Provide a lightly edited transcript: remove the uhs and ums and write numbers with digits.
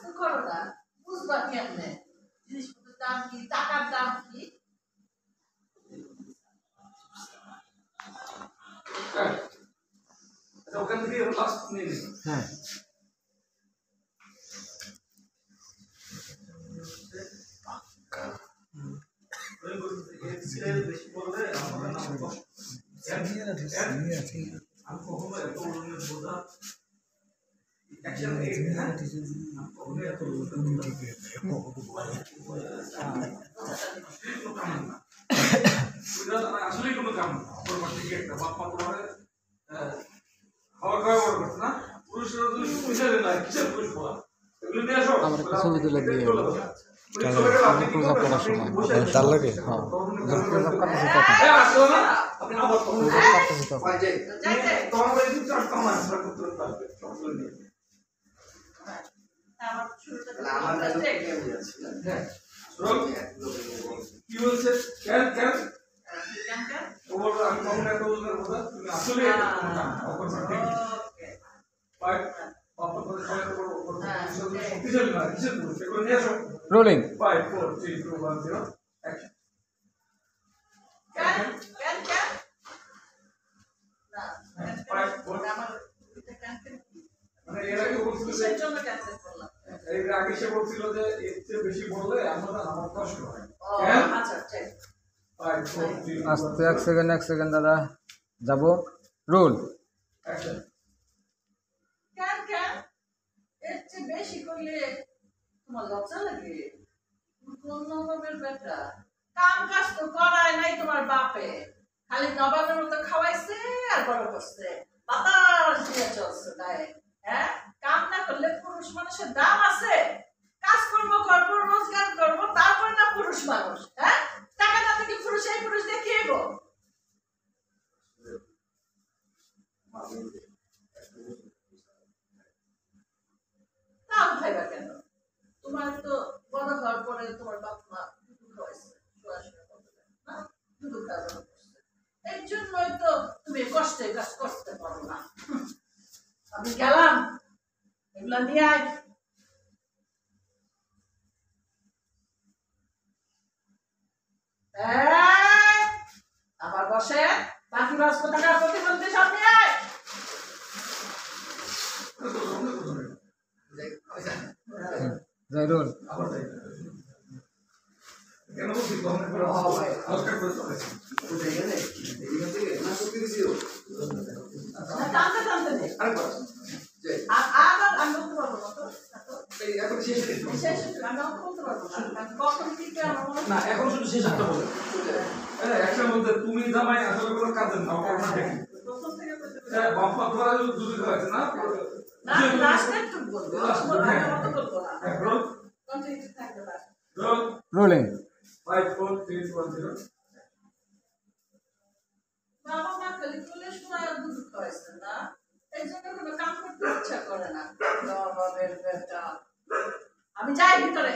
তো করো না, বুঝবা কেমনে জিনিসপত্রের দাম কি, টাকার দাম কি। ওখান থেকে লাস্ট নিয়ে নিন। হ্যাঁ বেশি বললে আমাদের নাম কষ্ট। আমি কখনো এত উন্নয়ন বোঝা অ্যাকশন আসলে কোনো কাম একটা বাপ্পা তোমার খাওয়া খাওয়া বড় করছে না, পুরুষরা যদি পয়সা দেয় না কিসের পুরুষ বলা এগুলো নিয়ে আসো। আমার একটা ছবি তুলে দিয়ে তার লাগে আপনি আবার কি বলছে কেন কেন আমি কখন এত বুঝলাম কথা তুমি আসলে রোলিং 5 4 3 2 1 0 action মানে এর আগে বলছিল যে এর আগে সে বলছিল যে এর চেয়ে বেশি বললে আমার কষ্ট হয়। আচ্ছা ঠিক 5 4 3 আস্তে এক সেকেন্ড দাদা যাব রোল action কেন এর চেয়ে বেশি করলে তোমার লজ্জা লাগে? কোন নবাবের বেটা? কাম কাজ তো করায় নাই তোমার বাপে, খালি নবাবের মতো খাওয়াইছে আর বড় করছে, বাতাস দিয়ে চলছে গায়ে। হ্যাঁ, কাম না করলে পুরুষ মানুষের দাম আছে? কাজকর্ম করবো, রোজগার করবো, তারপর না পুরুষ মানুষ? হ্যাঁ, টাকা না থেকে পুরুষ এই পুরুষ দেখিয়েব? কাম খাইবা কেন? তোমার তো বড় ঘর পরে তোমার বাপ মা দুধ খাওয়াইছে, না দুধ খাওয়ানো করছে, এর জন্যই তো তুমি কষ্টে কাজ করতে পারো না। আমি গেলাম, এগুলা নিয়ে আয়। আবার বসে বাকি বাস টাকা প্রতিবন্ধী সব নিয়ে আয়। যাই রোল কেন বলছি কখনো করে হালকা করে চলেছে টানতে নেই আবার আমি বলতে পারবো না তো এখন শেষ আমি বলতে পারবো না কখন থেকে আমার মনে না এখন শুধু শেষ একটা বলে একটা বলতে তুমি জামাই আসলে কোনো কাজের না কখনো দেখি প্রথম থেকে বাপ্পা তোমার দুধ খাওয়াচ্ছে না না লাস্টে একটু বলবো আমি মতো বলবো না রোল কন্টিনিউ থাকবে লাস্ট রোল রোলিং 5 4 3 2 1 0 বাবা মা খালি কোলে সময় দুধ খাওয়াইছে না, এই জন্য কোনো কাম করতে ইচ্ছা করে না। নবাবের বেটা, আমি যাই ভিতরে।